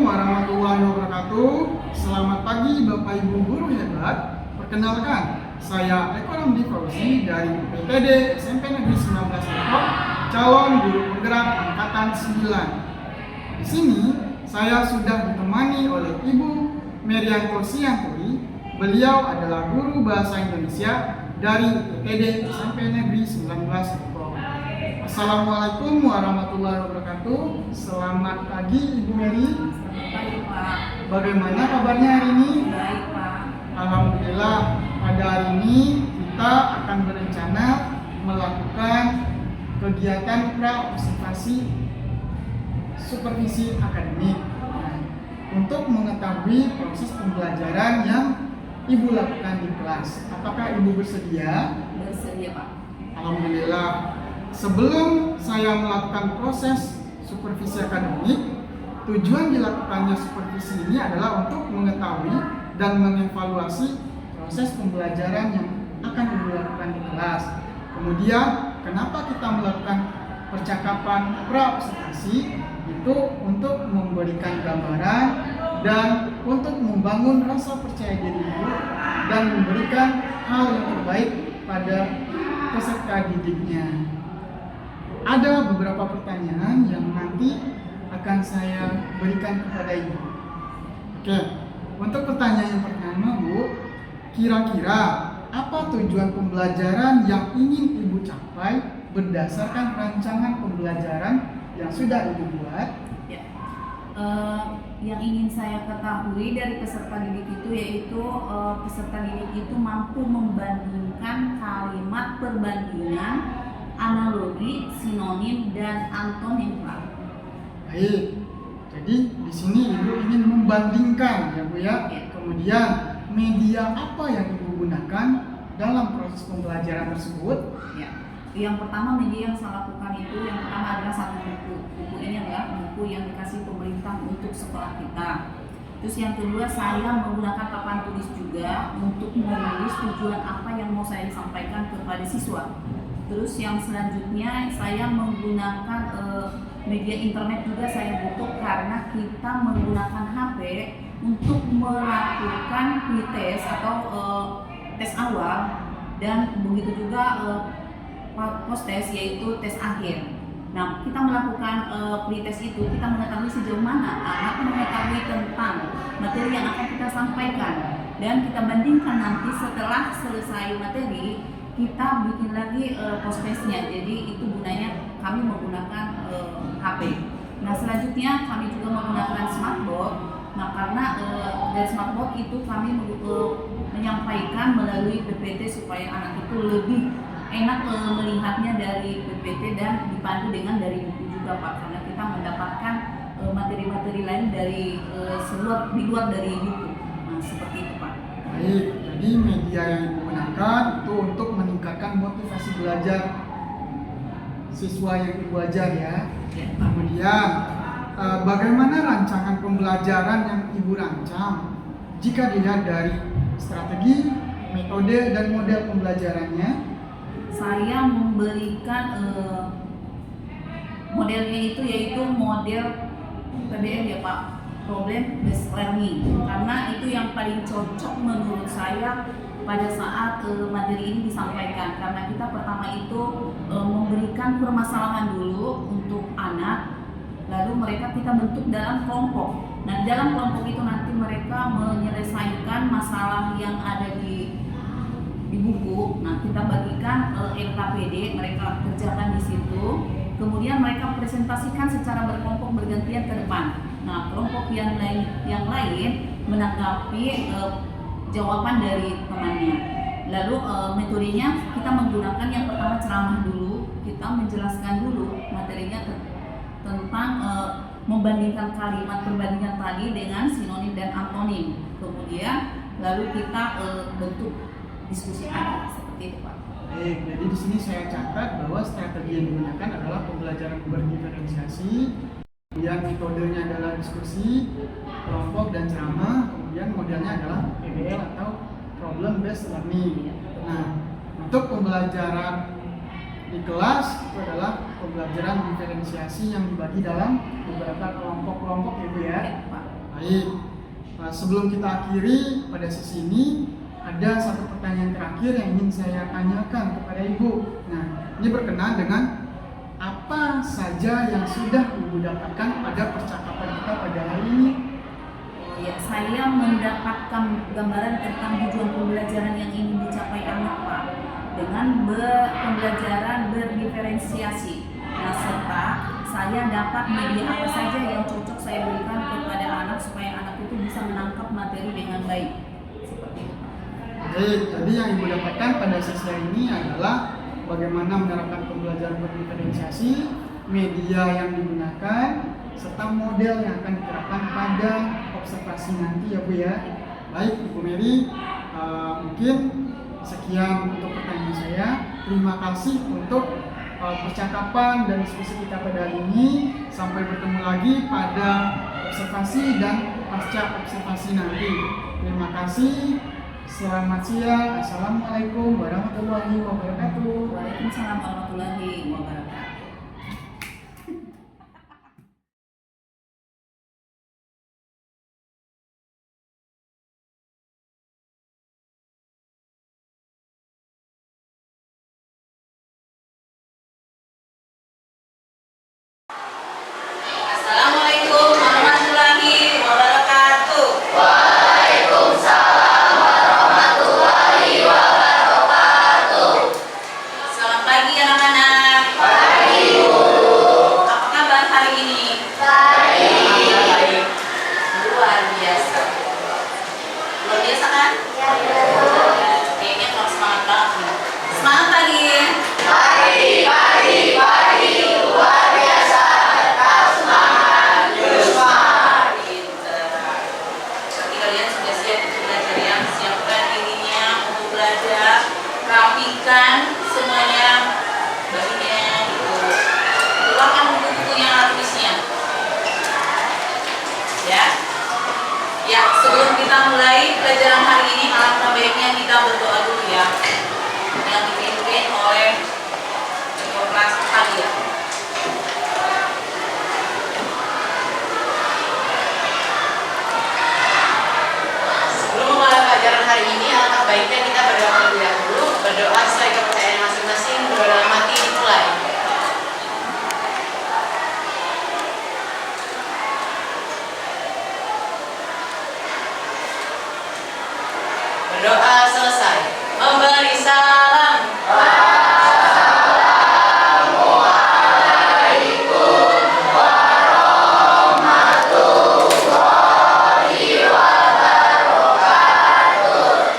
warahmatullahi wabarakatuh. Selamat pagi Bapak Ibu guru hebat. Perkenalkan, saya Eko Ramdi Fauzi dari PTD SMP Negeri 19 Depok, calon guru penggerak angkatan 9. Di sini saya sudah ditemani oleh Ibu Merianto Sianturi. Beliau adalah guru bahasa Indonesia dari PTD SMP Negeri 19 Depok. Assalamualaikum warahmatullahi wabarakatuh. Selamat pagi Ibu Meri. Selamat pagi Pak. Bagaimana kabarnya hari ini? Baik Pak. Alhamdulillah, pada hari ini kita akan berencana melakukan kegiatan pra-observasi supervisi akademik untuk mengetahui proses pembelajaran yang Ibu lakukan di kelas. Apakah Ibu bersedia? Bersedia Pak. Alhamdulillah. Sebelum saya melakukan proses supervisi akademik, tujuan dilakukannya supervisi ini adalah untuk mengetahui dan mengevaluasi proses pembelajaran yang akan dilakukan di kelas. Kemudian, kenapa kita melakukan percakapan pra-observasi? Itu untuk memberikan gambaran dan untuk membangun rasa percaya diri Ibu dan memberikan hal yang terbaik pada peserta didiknya. Ada beberapa pertanyaan yang nanti akan saya berikan kepada Ibu. Oke, untuk pertanyaan yang pertama, Bu, kira-kira apa tujuan pembelajaran yang ingin Ibu capai berdasarkan rancangan pembelajaran yang sudah Ibu buat? Ya. Yang ingin saya ketahui dari peserta didik itu yaitu peserta didik itu mampu membandingkan kalimat perbandingan, analogi, sinonim, dan antonim Pak. Baik, jadi di sini Ibu ingin membandingkan ya Bu ya. Kemudian media apa yang Ibu gunakan dalam proses pembelajaran tersebut? Ya. Yang pertama media yang saya lakukan itu yang pertama adalah satu buku. Buku ini adalah buku yang dikasih pemerintah untuk sekolah kita. Terus yang kedua saya menggunakan papan tulis juga untuk menulis tujuan apa yang mau saya sampaikan kepada siswa. Terus yang selanjutnya saya menggunakan media internet juga saya butuh karena kita menggunakan HP untuk melakukan pretest atau tes awal dan begitu juga post test yaitu tes akhir. Nah, kita melakukan pretest itu kita mengetahui sejauh mana anak mengetahui tentang materi yang akan kita sampaikan dan kita bandingkan nanti setelah selesai materi kita bikin lagi post testnya. Jadi itu gunanya kami menggunakan HP. Nah selanjutnya kami juga menggunakan smartboard. Nah karena dari smartboard itu kami menyampaikan melalui PPT supaya anak itu lebih enak melihatnya dari PPT dan dipandu dengan dari buku juga Pak. Karena kita mendapatkan materi-materi lain dari di luar dari buku. Nah seperti itu Pak. Baik, jadi media yang digunakan itu untuk meningkatkan motivasi belajar siswa yang Ibu ajar ya. Kemudian, bagaimana rancangan pembelajaran yang Ibu rancang? Jika dilihat dari strategi, metode, dan model pembelajarannya, saya memberikan modelnya itu yaitu model PBL ya Pak, problem based learning, karena itu yang paling cocok menurut saya pada saat materi ini disampaikan. Karena kita pertama itu memberikan permasalahan dulu untuk anak, lalu mereka kita bentuk dalam kelompok. Nah di dalam kelompok itu nanti mereka menyelesaikan masalah yang ada di buku. Nah kita bagikan LKPD, mereka kerjakan di situ. Kemudian mereka presentasikan secara berkelompok bergantian ke depan. Nah, kelompok yang lain menanggapi jawaban dari temannya. Lalu metodenya kita menggunakan yang pertama ceramah dulu, kita menjelaskan dulu materinya tentang membandingkan kalimat perbandingan tadi dengan sinonim dan antonim. Kemudian lalu kita bentuk diskusi seperti itu Pak. baik, jadi di sini saya catat bahwa strategi yang digunakan adalah pembelajaran berdiferensiasi. Kemudian metodenya adalah diskusi, kelompok, dan ceramah. Kemudian modelnya adalah PBL atau problem based learning. Nah, untuk pembelajaran di kelas itu adalah pembelajaran diferensiasi yang dibagi dalam beberapa kelompok-kelompok gitu ya. Pak. Baik, sebelum kita akhiri pada sesi ini, ada satu pertanyaan terakhir yang ingin saya tanyakan kepada Ibu. Nah, ini berkenaan dengan apa saja yang sudah Ibu dapatkan pada percakapan kita pada hari ini. Ya, saya mendapatkan gambaran tentang tujuan pembelajaran yang ingin dicapai anak, Pak, dengan pembelajaran berdiferensiasi. Nah, serta saya dapat media apa saja yang cocok saya berikan kepada anak supaya anak itu bisa menangkap materi dengan baik. Seperti itu. Baik, jadi yang Ibu dapatkan pada sesi hari ini adalah bagaimana menerapkan pembelajaran berdiferensiasi, media yang digunakan, serta model yang akan diterapkan pada observasi nanti ya Bu ya. Baik Ibu Mary, mungkin sekian untuk pertanyaan saya. Terima kasih untuk percakapan dan diskusi kita pada hari ini. Sampai bertemu lagi pada observasi dan pasca observasi nanti. Terima kasih. Selamat siang. Assalamualaikum warahmatullahi wabarakatuh. Waalaikumsalam warahmatullahi wabarakatuh. Assalamualaikum warahmatullahi wabarakatuh. Selamat pagi anak-anak. Apa kabar hari ini? Luar biasa. Luar biasa kan? Kayaknya kalau semangat banget nih. Semangat pagi. Berarti kalian sudah siap untuk belajar ya? Siapkan dirinya untuk belajar, rapikan semuanya, baginya gitu. Keluarkan buku-buku yang harusnya. Ya. Ya, sebelum kita mulai pelajaran hari ini, alangkah baiknya kita berdoa dulu ya. Yang dipimpin oleh ketua kelas kalian. Sebelum memulai pelajaran hari ini, alangkah baiknya kita berdoa terlebih dahulu. Berdoa sesuai kepercayaan masing-masing, berdoa dalam hati dimulai. Berdoa selesai. Memberi salam.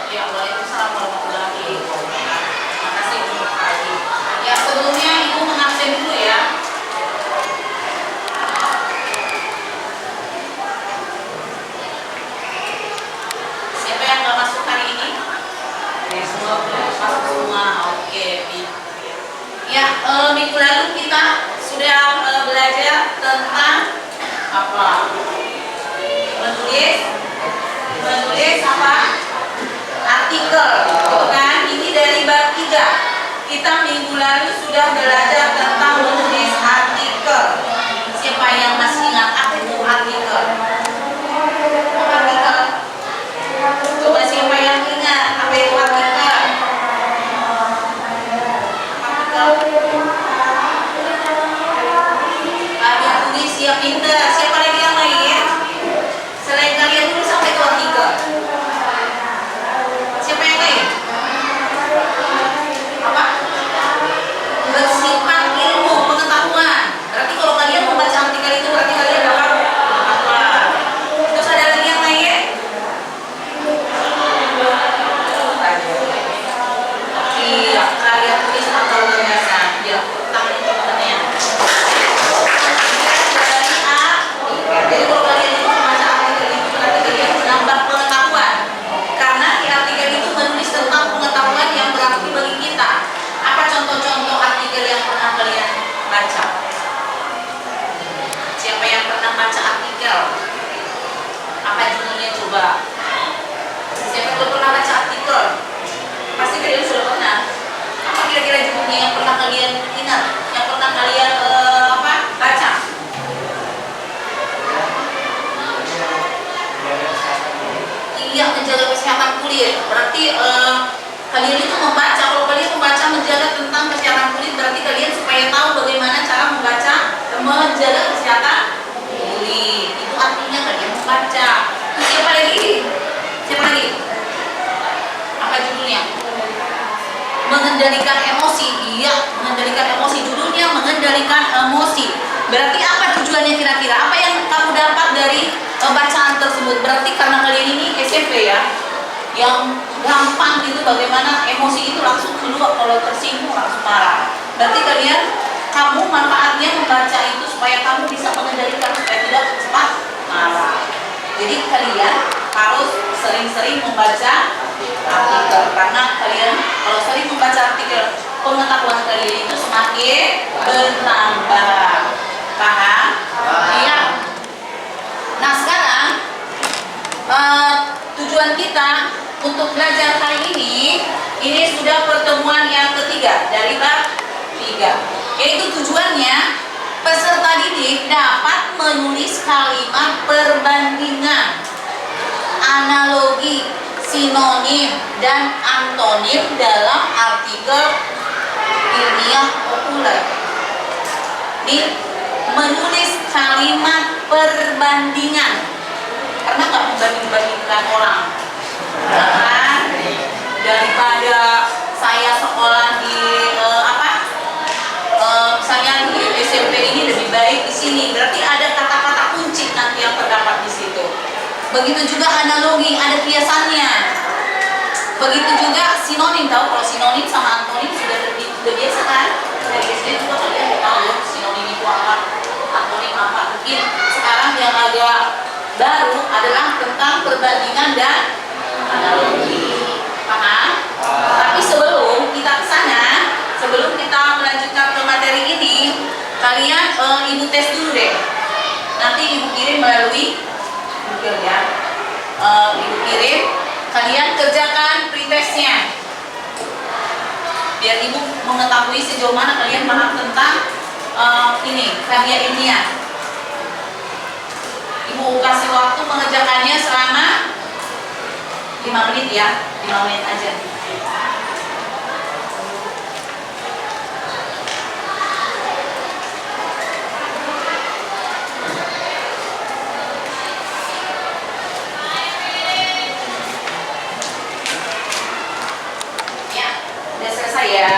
Ya, waalaikumsalam warahmatullahi wabarakatuh. Makasih untuk pagi. Ya, sebelumnya Ibu mengabsen dulu ya. Siapa yang nggak masuk hari ini? Oke, semua masuk semua. Oke, ya, minggu lalu kita sudah belajar tentang apa? Menulis apa? Artikel, gitu kan? Ini dari bab 3. Kita minggu lalu sudah belajar tentang menulis artikel. Siapa yang masih ingat apa itu artikel? Artikel. Coba siapa yang ingat apa itu artikel? Ada tulis yang pintar. Siapa lagi yang lain? Selain kalian dulu sampai ke artikel. Siapa yang lain? kulit. Berarti kalian itu membaca. Kalau kalian membaca menjaga tentang kesehatan kulit, berarti kalian supaya tahu bagaimana cara membaca menjaga kesehatan kulit. Itu artinya kalian membaca. Terus siapa lagi? Siapa lagi? Apa judulnya? Mengendalikan emosi. Iya, mengendalikan emosi. Judulnya mengendalikan emosi. Berarti apa tujuannya kira-kira? Apa yang kamu dapat dari bacaan tersebut? Berarti karena kalian ini SMP ya, yang gampang gitu, bagaimana emosi itu langsung keluar, kalau tersinggung langsung marah. Berarti kamu manfaatnya membaca itu supaya kamu bisa mengendalikan supaya tidak cepat marah. Jadi kalian harus sering-sering membaca artikel, karena kalian kalau sering membaca artikel, pengetahuan kalian itu semakin bertambah. Paham? Iya. Nah sekarang tujuan kita untuk belajar hari ini sudah pertemuan yang ketiga dari bab 3, yaitu tujuannya peserta didik dapat menulis kalimat perbandingan, analogi, sinonim, dan antonim dalam artikel ilmiah populer. Menulis kalimat perbandingan, karena nggak membanding-bandingkan orang. Kan? Daripada saya sekolah di misalnya di SMP ini lebih baik di sini, berarti ada kata-kata kunci nanti yang terdapat di situ. Begitu juga analogi, ada kiasannya. Begitu juga sinonim, tahu kalau sinonim sama antonim sudah biasa kan? Dari SD juga kalian udah tahu sinonim itu apa, antonim apa. Mungkin sekarang yang agak baru adalah tentang perbandingan dan analogi. Paham? Tapi sebelum kita ke sana, sebelum kita melanjutkan ke materi ini, kalian ibu tes dulu deh. Nanti ibu kirim melalui Google ya. Ibu kirim, kalian kerjakan pretestnya. Biar ibu mengetahui sejauh mana kalian paham tentang karya ilmiah. Ibu kasih waktu mengerjakannya selama 5 menit ya, 5 menit aja. Ya, udah selesai ya.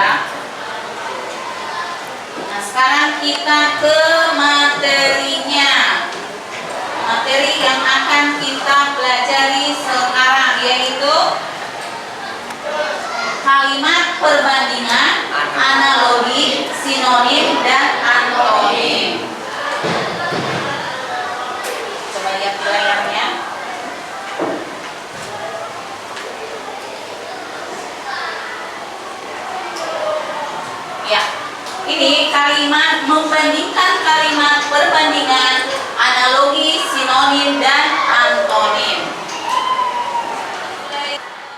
Nah, sekarang kita ke materinya. Materi yang akan kita pelajari sekarang yaitu kalimat perbandingan, analogi, sinonim, dan antonim. Coba lihat di layarnya. Ya, ini kalimat membandingkan kalimat perbandingan, analogi, sinonim, dan antonim.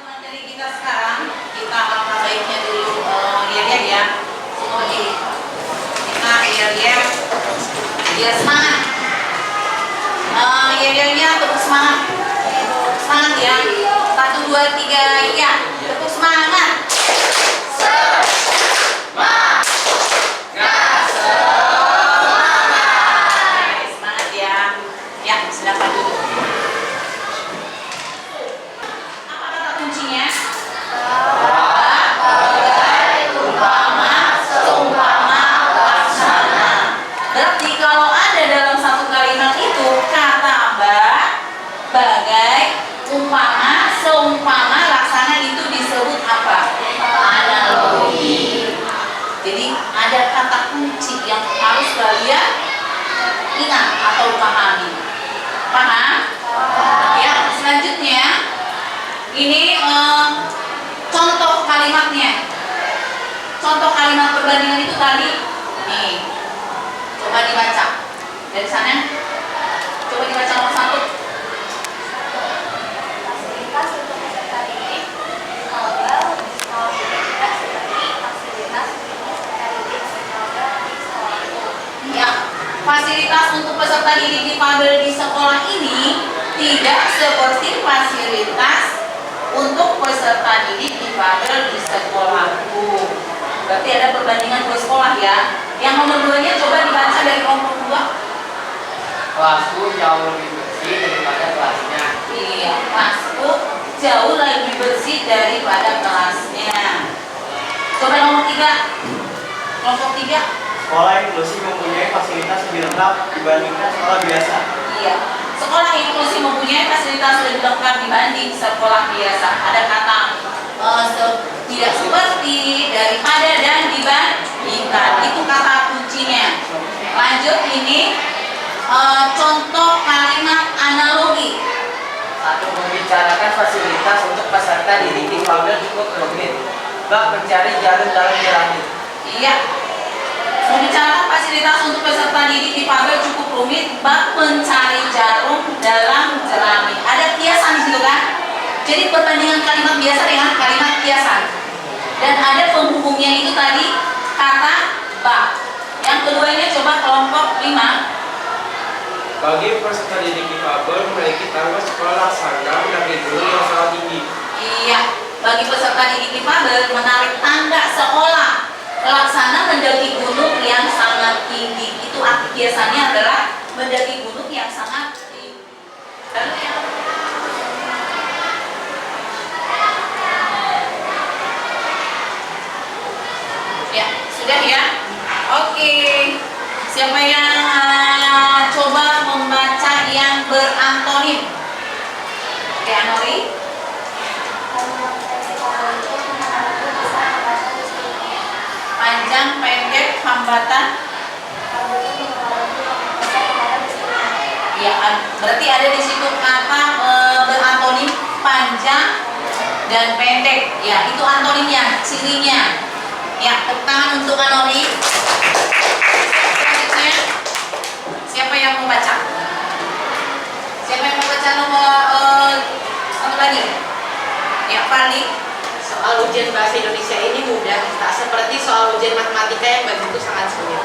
Materi kita sekarang, kita alangkah baiknya dulu lihat ya. Semua kita lihat biar semangat. Lihatnya tepuk semangat. Semangat ya. 1, 2, 3 ya. Tepuk semangat. Silakan duduk. Apa kata kuncinya? Bagai, umpama, seumpama, laksana. Berarti kalau ada dalam satu kalimat itu kata bagai, umpama, seumpama, laksana, itu disebut apa? Analogi. Jadi ada kata kunci yang harus kalian ingat atau pahami. Paham? Ya, selanjutnya ini contoh kalimatnya. Contoh kalimat perbandingan itu tadi. Nih, coba dibaca dari sana. Coba dibaca nomor 1. Fasilitas untuk peserta didik, kalau tidak seperti fasilitas untuk peserta didik di sekolah. Ya, fasilitas untuk peserta didik difabel di sekolah ini tidak seperti fasilitas untuk peserta didik difabel di sekolahku. Berarti ada perbandingan dua sekolah ya. Yang nomor 2-nya coba dibaca dari kelompok 2. Kelasku jauh lebih bersih daripada kelasnya. Iya, kelasku jauh lebih bersih daripada kelasnya. Coba nomor 3. Kelompok 3. Sekolah inklusi mempunyai fasilitas lebih lengkap dibandingkan sekolah biasa. Iya. Sekolah inklusi mempunyai fasilitas lebih lengkap dibanding sekolah biasa. Ada kata tidak seperti, daripada, dan dibandingkan. Itu kata kuncinya. Lanjut ini contoh kalimat analogi. Satu, membicarakan fasilitas untuk peserta didik difabel cukup rumit. Bak, mencari jarum dalam jerami. Iya. Membicarakan fasilitas untuk peserta didik difabel cukup rumit. Bak, mencari jarum dalam jerami. Ada kiasan di situ kan? Jadi perbandingan kalimat biasa dengan kalimat kiasan. Dan ada penghubungnya itu tadi kata bak. Yang keduanya coba kelompok 5. Bagi peserta didik difabel memiliki target sekolah laksana mendaki gunung yang sangat tinggi. Iya, bagi peserta didik difabel menarik tangga sekolah laksana mendaki gunung yang sangat tinggi. Itu arti biasanya adalah mendaki gunung yang sangat tinggi. Lalu yang ya, sudah ya. Oke. Siapa yang coba membaca yang berantonim? Oke, Anori. Panjang, pendek, hambatan. Ya, berarti ada di situ kata berantonim panjang dan pendek. Ya, itu antonimnya, cirinya. Ya, tepuk tangan untuk Anori. Selanjutnya, siapa yang mau baca? Siapa yang mau baca nomor satu lagi? Ya, Fali. Soal ujian bahasa Indonesia ini mudah, tak seperti soal ujian matematika yang bagiku sangat sulit.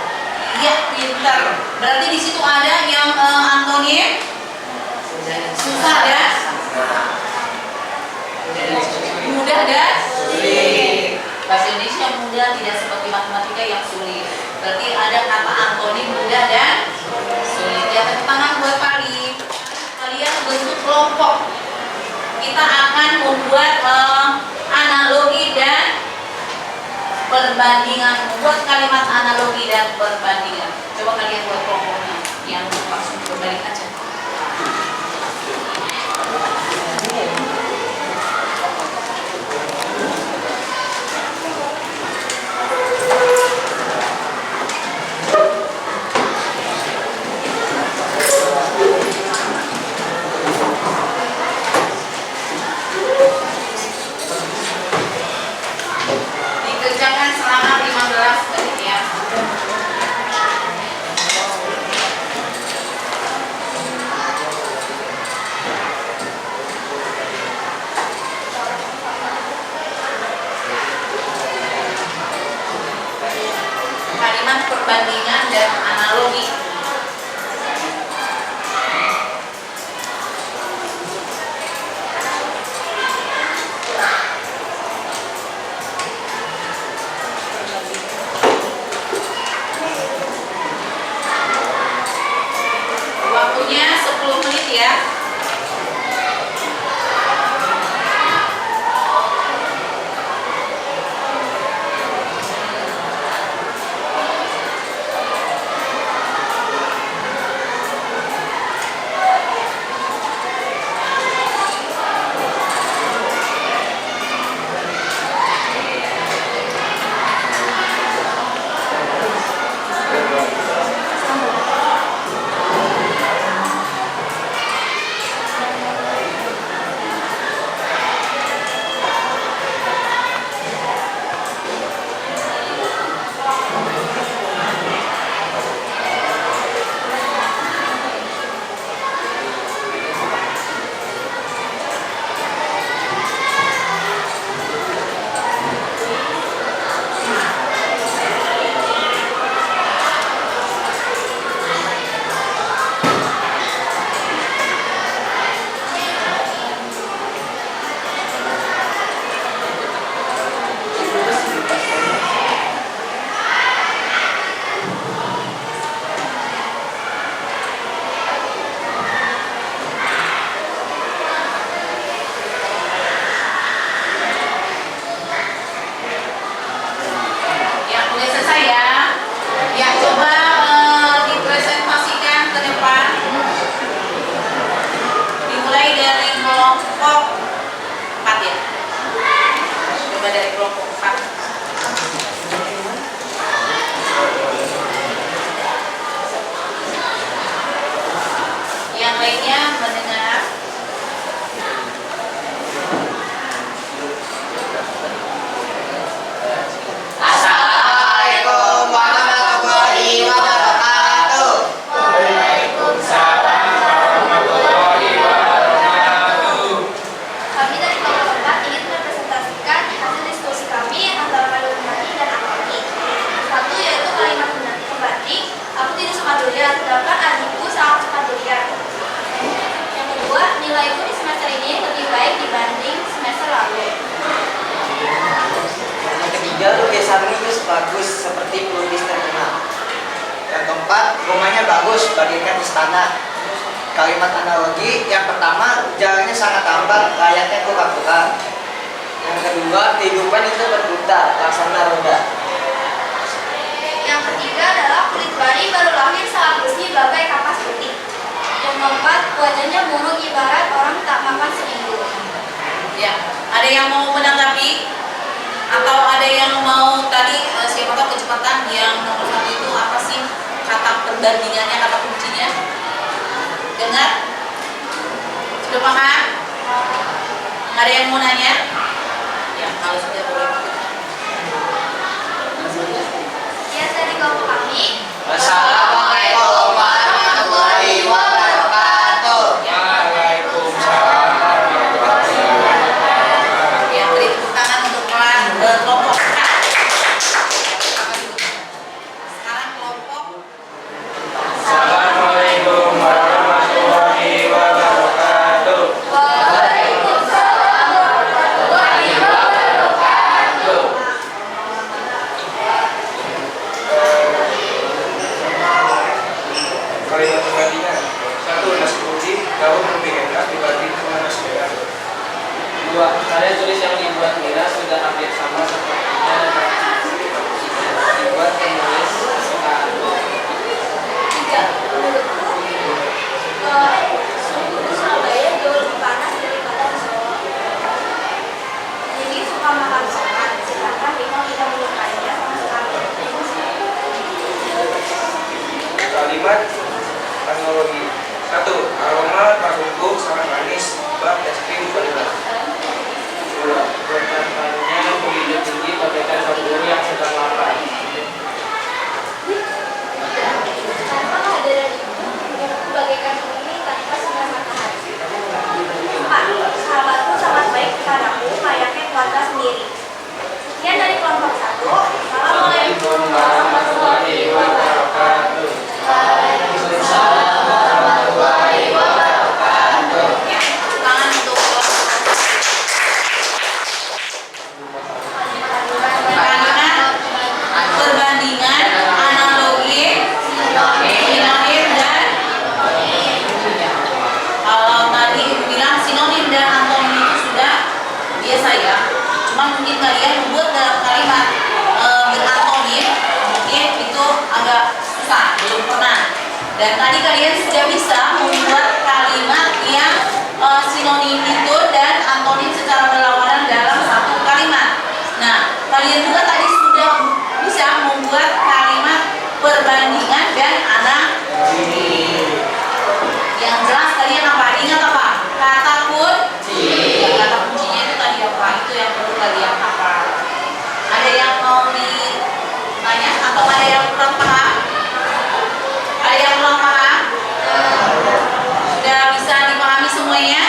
Iya, pintar. Berarti di situ ada yang antonim susah dan mudah dan sulit. Bahasa Indonesia mudah, tidak seperti matematika yang sulit. Berarti ada kata antonim mudah dan sulit. Ya, tepuk tangan buat Fali. Kalian bentuk kelompok. Kita akan membuat analogi dan perbandingan, membuat kalimat analogi dan perbandingan. Coba kalian buat kelompoknya yang langsung berbalik aja. Dikerjakan selama 15 menit ya. selalu. Yang ketiga, lukisannya itu bagus seperti pelukis terkenal. Yang keempat, rumahnya bagus bagaikan istana. Kalimat analogi yang pertama, jalannya sangat tampak layaknya Coca-Cola. Yang kedua, kehidupan itu berputar laksana roda. Yang ketiga adalah kulit bayi baru lahir sangat bersih bagai kapas putih. Yang keempat, wajahnya murung ibarat orang tak makan seminggu. Ya, ada yang mau menanggapi? Atau ada yang mau tadi siapa tahu kecepatan yang nomor 1 itu apa sih kata perbandingannya, kata kuncinya? Dengar? Sudah paham? Ada yang mau nanya? Ya, kalau sudah boleh. Sekian dari kelompok kami. Wassalamualaikum warahmatullahi wabarakatuh. Waalaikumsalam warahmatullahi wabarakatuh. Ya, beri tepuk tangan untuk kelompok K. Sekarang kelompok Assalamualaikum warahmatullahi wabarakatuh. Waalaikumsalam warahmatullahi wabarakatuh. Kalimat perbandingan. 1. Nasi putih jauh lebih enak dibanding dengan nasi merah. 2. Karya tulis yang dibuat Mira sudah hampir sama sepertinya dibuat penulis Soekarno. 3. Menurutku, suhu di Surabaya jauh lebih panas daripada di Solo. Jadi suka makan sopan, sedangkan Bimo tidak menyukainya sama sekali. Kalimat analogi. 1. Aroma parfumku sangat manis, bak es krim vanila. 2. Bertahannya begitu tinggi bagaikan sang guru yang sedang lapar. Tanpa kehadiran ibu, hidupku bagaikan bumi tanpa sinar matahari. 4. Sahabatku sangat baik kepadaku, layaknya keluarga sendiri. Sekian dari kelompok 1. Assalamualaikum warahmatullahi wabarakatuh. Waalaikumsalam warahmatullahi wabarakatuh. ya, tepuk tangan untuk kelompok perbandingan, analogi, sinonim dan kalau tadi bilang sinonim dan antonim itu sudah biasa ya. Cuma mungkin kalian membuat dalam kalimat berantonim mungkin itu agak susah, belum pernah. Dan tadi kalian sudah bisa membuat kalimat yang sinonim itu dan antonim secara berlawanan dalam satu kalimat. Nah, kalian juga tadi sudah bisa membuat kalimat perbandingan dan analogi. Yang jelas kalian apa? Ingat apa? Kata kunci. Ya, kata kuncinya itu tadi apa? Itu yang perlu kalian hafal. Ada yang mau ditanya atau ada yang kurang paham? Ada yang kurang paham? Sudah bisa dipahami semuanya?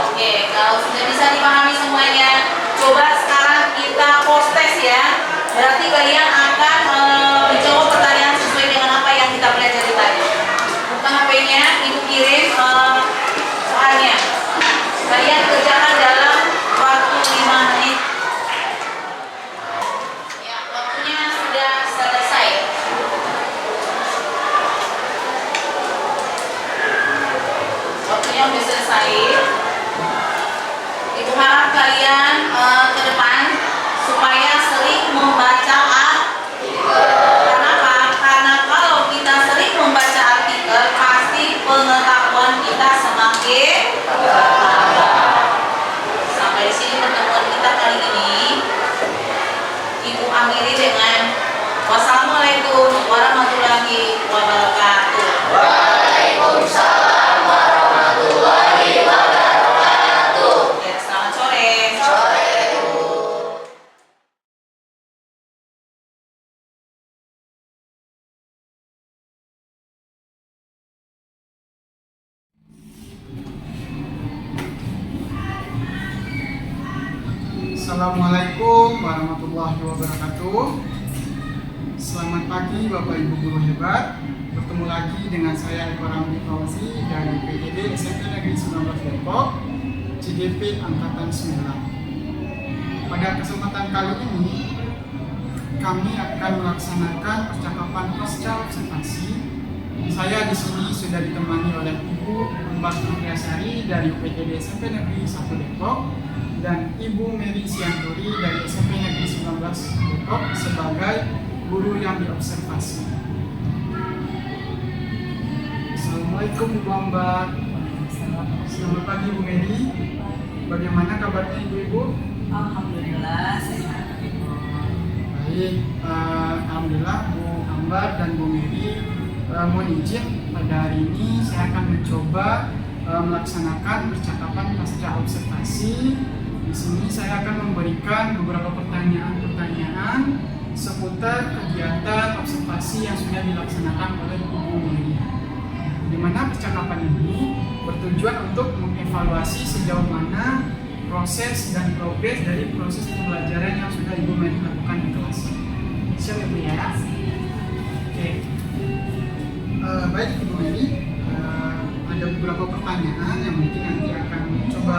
Oke, kalau sudah bisa dipahami semuanya, coba sekarang kita post test ya. Berarti kalian akan menjawab pertanyaan sesuai dengan apa yang kita pelajari tadi. Buka HP-nya, ibu kirim soalnya. Kalian kerjakan dalam waktu 5 menit. Ya, waktunya sudah selesai. Waktunya sudah selesai. Ibu harap kalian ke depan supaya sering membaca artikel. Kenapa? Karena kalau kita sering membaca artikel, pasti pengetahuan kita semakin bertambah. Sampai di sini pertemuan kita kali ini. Ibu akhiri dengan wassalamualaikum warahmatullahi wabarakatuh. Waalaikumsalam warahmatullahi wabarakatuh. Ya, selamat sore. Assalamualaikum warahmatullahi wabarakatuh. Selamat pagi Bapak Ibu guru hebat. Bertemu lagi dengan saya Eko Ramli Fauzi dari PTD SMP Negeri 19 Depok. CGP Angkatan 9. Pada kesempatan kali ini, kami akan melaksanakan percakapan pasca observasi. Saya di sini sudah ditemani oleh Ibu Mbak Nuriyasari dari UPTD SMP Negeri 1 Depok dan Ibu Mary Sianturi dari SMP Negeri 19 Depok sebagai guru yang diobservasi. Assalamualaikum Ibu Mbak. Selamat pagi Bu Mary. Bagaimana kabarnya Ibu-Ibu? Alhamdulillah sehat. Baik, alhamdulillah Bu Ambar dan Bu Mary. Mohon izin pada hari ini saya akan mencoba melaksanakan percakapan pasca observasi. Di sini saya akan memberikan beberapa pertanyaan seputar kegiatan observasi yang sudah dilaksanakan oleh Bu Mary. Di mana percakapan ini bertujuan untuk mengevaluasi sejauh mana proses dan progres dari proses pembelajaran yang sudah Ibu Mary lakukan di kelas. Siap Ibu ya? Oke. Baik Ibu Mary, ada beberapa pertanyaan yang mungkin nanti akan coba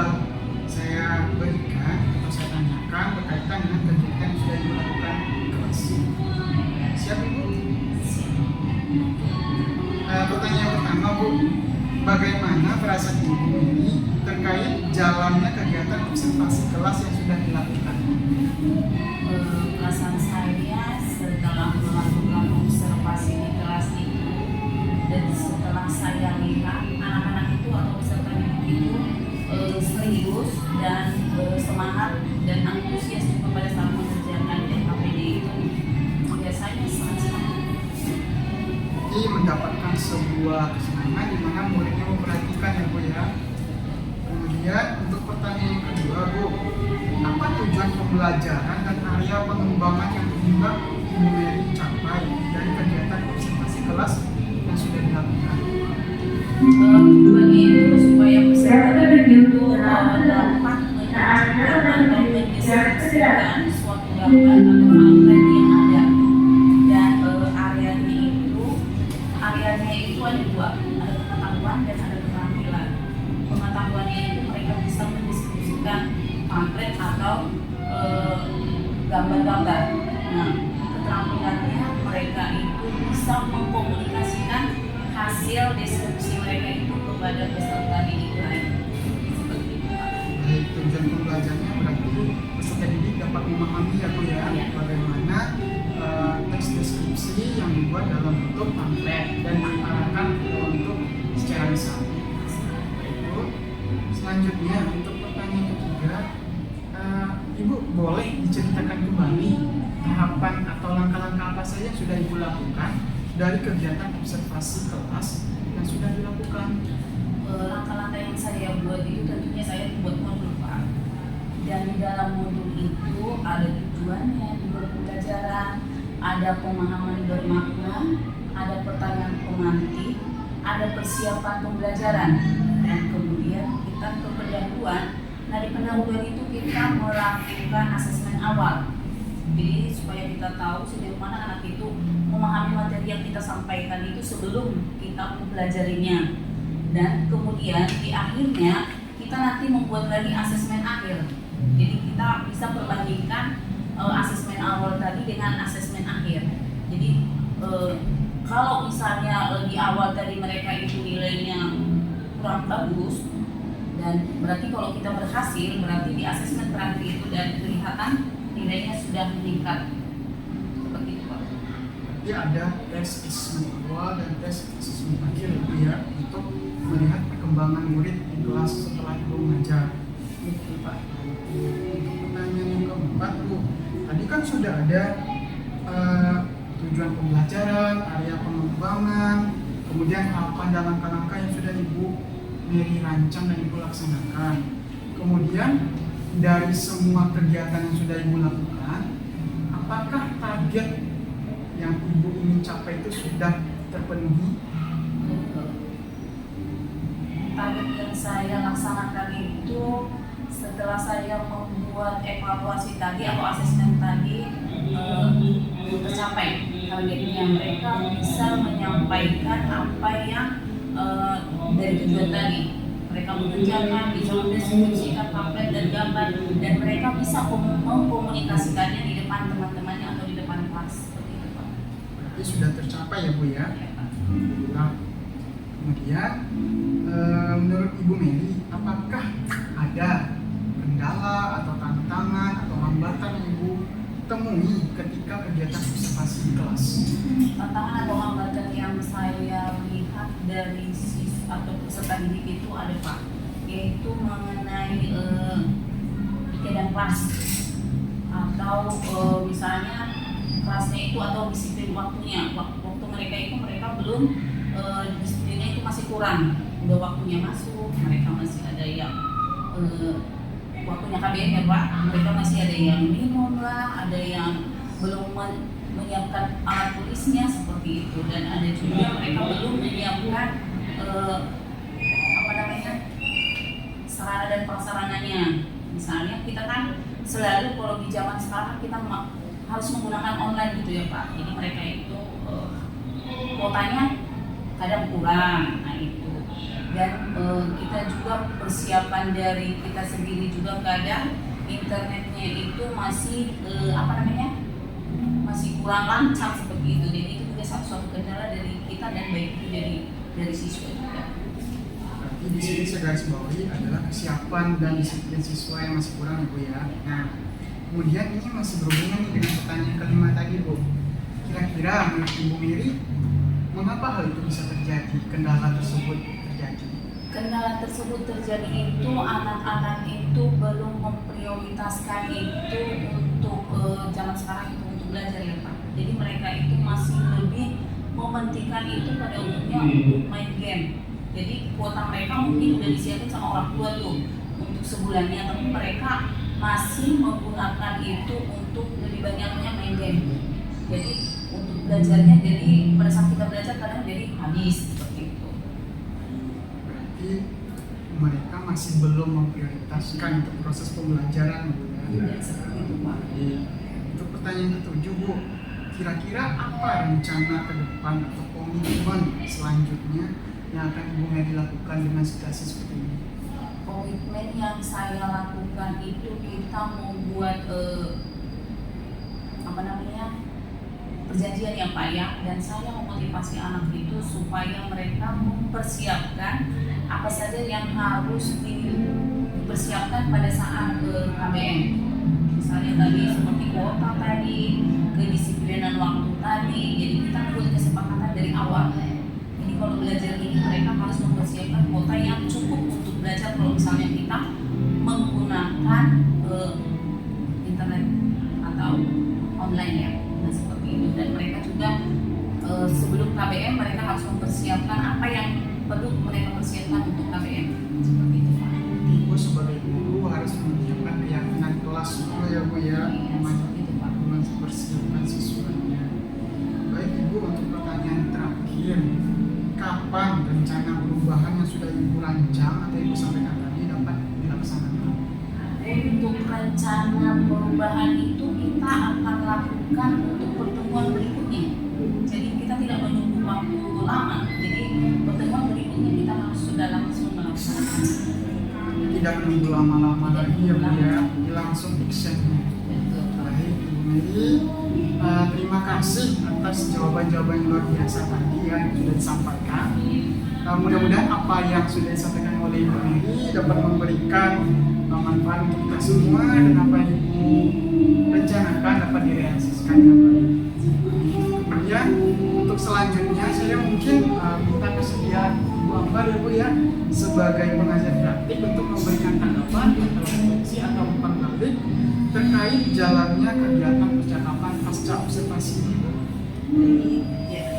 saya berikan atau saya tanyakan berkaitan dengan kegiatan yang sudah dilakukan di kelas. Siap Ibu? Pertanyaan pertama Bu, bagaimana perasaan Ibu ini terkait jalannya kegiatan observasi kelas yang sudah dilakukan? Perasaan saya setelah melakukan observasi di kelas itu dan setelah saya lihat anak-anak itu atau peserta didik itu serius dan semangat dan antusias juga pada saat mengerjakan NKPD itu, biasanya sangat semangat. Jadi mendapatkan sebuah kesenangan di mana muridnya memperhatikan ya Bu ya. Kemudian untuk pertanyaan yang kedua Bu, apa tujuan pembelajaran dan area pengembangan yang hendak Ibu Mary capai dari kegiatan observasi kelas yang sudah dilakukan? Tujuannya itu supaya peserta didik itu dapat menciptakan atau mendeskripsikan suatu gambar atau pamflet yang ada, dan areanya itu ada dua, ada pengetahuan dan ada keterampilan. Pengetahuannya itu mereka bisa mendeskripsikan pamflet atau gambar-gambar. Nah, keterampilannya mereka itu bisa mengkomunikasikan hasil deskripsi mereka itu kepada peserta didik lain. Seperti itu Pak. Baik, tujuan pembelajarannya berarti peserta didik dapat memahami ya Bu ya, bagaimana teks deskripsi yang dibuat dalam bentuk pamflet dan diarahkan dalam bentuk secara lisan. Ibu, selanjutnya untuk pertanyaan ketiga, Ibu boleh diceritakan kembali tahapan atau langkah-langkah apa saja yang sudah Ibu lakukan dari kegiatan observasi kelas yang sudah dilakukan? Langkah-langkah yang saya buat itu tentunya saya buat modul Pak. Dan di dalam modul itu ada tujuannya, dibuat pembelajaran, ada pemahaman bermakna, ada pertanyaan pemantik, ada persiapan pembelajaran, dan kemudian kita ke pendahuluan. Nah di pendahuluan itu kita melakukan asesmen awal. Jadi supaya kita tahu sejauh mana anak itu memahami materi yang kita sampaikan itu sebelum kita mempelajarinya. Dan kemudian di akhirnya kita nanti membuat lagi asesmen akhir. Jadi kita bisa perbandingkan asesmen awal tadi dengan asesmen akhir. Jadi kalau misalnya di awal tadi mereka itu nilainya kurang bagus, dan berarti kalau kita berhasil, berarti di asesmen terakhir itu dan kelihatan nilainya sudah meningkat. Seperti itu Pak. Jadi ada tes asesmen awal dan tes asesmen akhir ya untuk melihat perkembangan murid di kelas setelah Ibu mengajar. Itu Pak. Untuk pertanyaan yang keempat Bu, tadi kan sudah ada tujuan pembelajaran, area pengembangan, kemudian tahapan dan langkah-langkah yang sudah Ibu Mary rancang dan Ibu laksanakan. Kemudian dari semua kegiatan yang sudah Ibu lakukan, apakah target yang Ibu ingin capai itu sudah terpenuhi? Target yang saya laksanakan itu setelah saya membuat evaluasi tadi atau asesmen tadi tercapai targetnya. Mereka bisa menyampaikan apa yang dari tujuan tadi, mereka mengerjakan, bisa mendeskripsikan pamflet dan gambar, dan mereka bisa mengkomunikasikannya di depan teman-temannya atau di depan kelas. Seperti itu, Pak. Berarti sudah tercapai ya Bu ya. Ya, Pak. Nah, kemudian menurut Ibu Meli, apakah ada kendala atau tantangan atau hambatan yang Ibu temui ketika kegiatan observasi di kelas? Tantangan atau hambatan yang saya lihat dari siswa atau peserta didik itu ada, Pak, yaitu mengenai keadaan kelas atau misalnya kelasnya itu atau disiplin waktunya. Waktu mereka itu belum disiplinnya itu masih kurang, udah waktunya masuk mereka masih ada yang waktunya KBM ya Pak, mereka masih ada yang minum lah, ada yang belum menyiapkan alat tulisnya seperti itu, dan ada juga mereka belum menyiapkan sarana dan prasarananya. Misalnya kita kan selalu kalau di zaman sekarang kita harus menggunakan online gitu ya Pak, jadi mereka itu kuotanya kadang kurang, nah itu. Dan kita juga persiapan dari kita sendiri juga kadang internetnya itu masih masih kurang lancar seperti itu. Jadi itu juga suatu kendala dari kita dan baik itu dari siswa juga. Berarti di sini saya garis bawahi adalah kesiapan dan disiplin siswa yang masih kurang Ibu ya. Nah, kemudian ini masih berhubungan nih dengan pertanyaan kelima tadi Bu. Kira-kira menurut Ibu Mary, mengapa hal itu bisa terjadi, kendala tersebut terjadi? Kendala tersebut terjadi itu anak-anak itu belum memprioritaskan itu untuk zaman sekarang itu untuk belajar ya Pak. Jadi mereka itu masih lebih mementingkan itu pada umumnya untuk main game. Jadi kuota mereka mungkin udah disiapin sama orang tua tuh untuk sebulannya, tapi mereka masih menggunakan itu untuk lebih banyaknya main game. Jadi untuk belajarnya, jadi pada saat kita belajar kadang jadi habis seperti itu. Berarti mereka masih belum memprioritaskan untuk proses pembelajaran Bu ya. Ya, seperti itu Pak. Untuk pertanyaan ketujuh Bu, kira-kira apa rencana ke depan atau komitmen selanjutnya yang akan Ibu Mary lakukan dengan situasi seperti ini? Komitmen yang saya lakukan itu kita membuat perjanjian yang Pak ya, dan saya memotivasi anak itu supaya mereka mempersiapkan apa saja yang harus dipersiapkan pada saat KBM. Misalnya tadi seperti kuota tadi, kedisiplinan waktu tadi, jadi kita buat kesepakatan dari awal. Jadi kalau belajar ini mereka harus mempersiapkan kuota yang cukup untuk belajar kalau misalnya kita menggunakan internet atau online ya. Nah, seperti itu. Dan mereka juga sebelum KBM mereka harus mempersiapkan apa yang perlu mereka persiapkan untuk KBM. Seperti itu Pak. Ibu sebagai guru harus menunjukkan keyakinan kelas juga ya Bu ya, mempersiapkan siswanya. Baik Ibu, untuk pertanyaan terakhir, kapan rencana perubahan yang sudah Ibu rancang atau Ibu sampaikan tadi dapat dilaksanakan? Untuk rencana perubahan itu kita akan lakukan untuk pertemuan berikutnya. Jadi kita tidak menunggu waktu lama. Jadi pertemuan berikutnya kita harus sudah langsung melaksanakan. Tidak menunggu lama-lama lagi ya Bu ya, langsung actionnya. Betul. Baik Ibu Mary, terima kasih atas jawaban-jawaban yang luar biasa tadi ya yang sudah disampaikan. Mudah-mudahan apa yang sudah disampaikan oleh Ibu Mary dapat memberikan manfaat untuk kita semua, dan apa yang Ibu rencanakan dapat direalisasikan dengan baik. Kemudian untuk selanjutnya saya mungkin minta kesediaan Ibu Ambar ya Bu ya, sebagai pengajar praktik untuk memberikan tanggapan atau refleksi atau umpan balik terkait jalannya kegiatan percakapan pasca observasi ini Bu. Ya.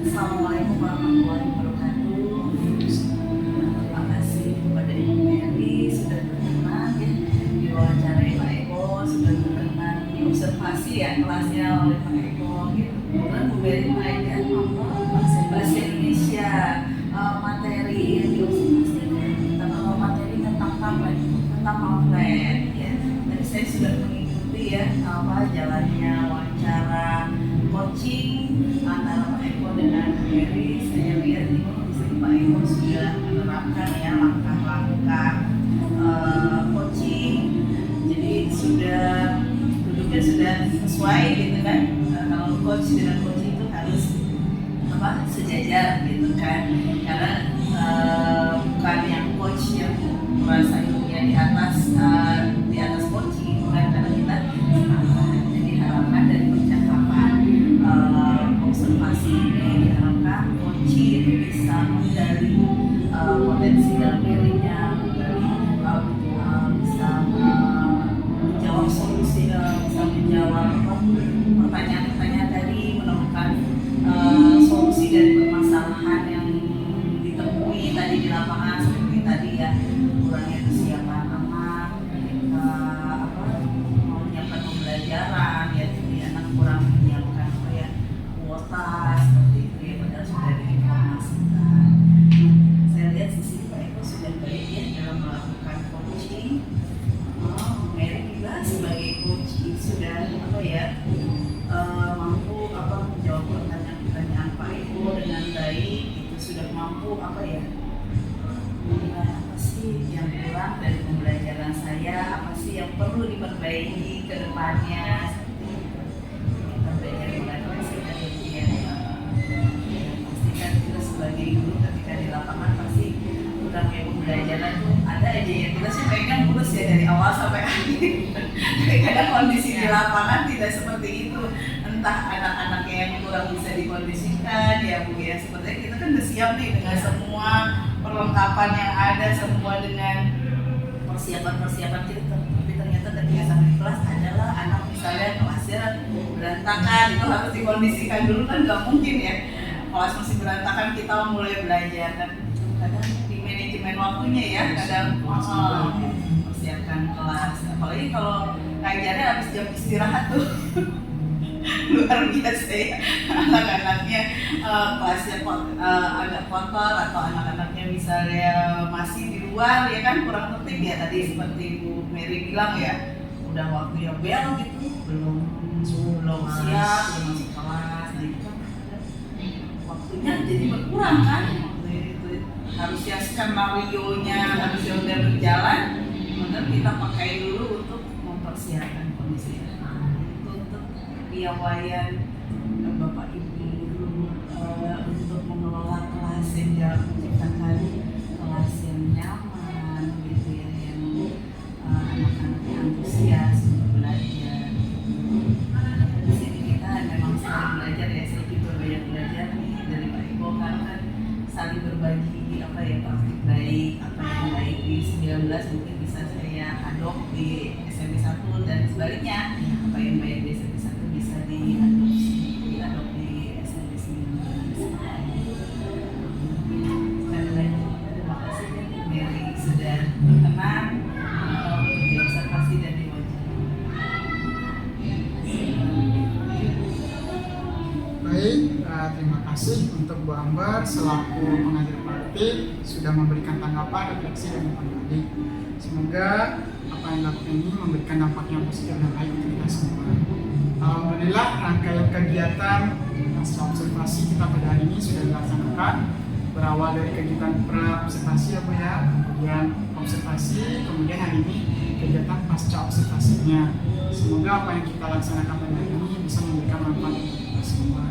Assalamualaikum warahmatullahi wabarakatuh. Terima kasih kepada Ibu Mary sudah berkenan ya diwawancarai Pak Eko, sudah berkenan diobservasi ya kelasnya oleh Pak Eko gitu. Kemudian Bu Mary mengajarkan bahasa Indonesia, materi yang diobservasi tentang materi tentang pamflet ya. Tadi saya sudah mengikuti ya jalannya wawancara coaching antara Pak Eko dengan Mary. Saya lihat ini bisa Pak Ibu sudah menerapkan ya langkah-langkah coaching, jadi duduknya sudah sesuai gitu kan. Kalau coach dengan coach itu harus sejajar gitu kan, karena bukan yang coach yang merasa ilmunya di atas coaching, bukan, karena kita jadi harapan dari percakapan observasi ini diharapkan coaching itu bisa menggali potensi dalam dirinya, bisa menjawab solusi, bisa menjawab pertanyaan-pertanyaan tadi, menemukan solusi dari permasalahan yang ditemui tadi di lapangan, seperti tadi ya, kurangnya kesiapan anak mau menyiapkan pembelajaran ya, jadi anak kurang menyiapkan kuota seperti itu ya, padahal sudah diinformasikan. Saya lihat sisi Pak Eko sudah baik ya dalam melakukan coaching. Mary juga sebagai coaching sudah mampu menjawab pertanyaan-pertanyaan Pak Eko dengan baik, itu sudah mampu menilai apa sih yang kurang dari pembelajaran saya, apa sih yang perlu diperbaiki ke depannya, seperti itu. Kita belajar mulai sih dari dia. Pastikan kita sebagai guru ketika di lapangan pasti udah kayak pembelajaran tuh ada aja ya, kita sih pengen lurus ya dari awal sampai akhir. Kadang kondisi di lapangan tidak seperti itu, entah anak-anaknya yang kurang bisa dikondisikan ya Bu ya, sepertinya kita kan udah siap nih dengan semua perlengkapan yang ada, semua dengan persiapan kita, tapi ternyata ketika sampai di kelas adalah anak misalnya kelasnya berantakan, itu harus dikondisikan dulu kan nggak mungkin ya, kelas masih berantakan kita mulai belajar kan, kadang di manajemen waktunya ya, kadang persiapkan kelas, apalagi kalau ngajarnya habis jam istirahat tuh luar biasa ya, anak-anaknya kelasnya agak kotor, atau anak-anaknya misalnya masih di luar ya kan, kurang tertib ya, tadi seperti Bu Mary bilang ya, udah waktunya bel gitu belum siap, belum masuk kelas, nah itu kan waktunya jadi berkurang kan, harusnya skenario-nya harusnya udah berjalan, maka kita pakai dulu untuk mempersiapkan kondisi untuk piawaian Bapak Ibu untuk mengelola kelas yang menciptakan kelas yang nyaman gitu ya, yang anak-anaknya antusias untuk belajar. Di sini kita memang saling belajar ya, saya juga banyak belajar nih dari Pak Eko, karena kan saling berbagi praktik baik, apa yang baik di 19 mungkin bisa saya adop di SMP 1, dan sebaliknya apa yang baik di SMP 1 bisa diadop di SMP 19. Terima kasih Mary sudah berkenan untuk diobservasi dan diwawancara. Baik, terima kasih untuk Bu Ambar selaku pengajar praktik sudah memberikan tanggapan, refleksi, dan umpan balik. Semoga apa yang dilakukan ini memberikan dampak yang positif dan baik untuk kita semua. Alhamdulillah, rangkaian kegiatan pasca observasi kita pada hari ini sudah dilaksanakan. Berawal dari kegiatan pra-observasi kemudian observasi, kemudian hari ini kegiatan pasca observasinya. Semoga apa yang kita laksanakan pada hari ini bisa memberikan manfaat untuk kita semua.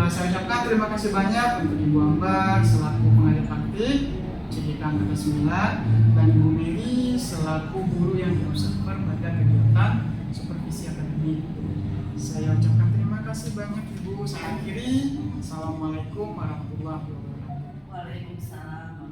Saya ucapkan terima kasih banyak untuk Ibu Ambar selaku pengajar praktik CGK Angkatan 9 dan Ibu Mary selaku guru yang diobserver pada kegiatan supervisi akademik. Saya ucapkan terima kasih banyak Ibu. Saya akhiri. Assalamualaikum warahmatullahi wabarakatuh. Waalaikumsalam.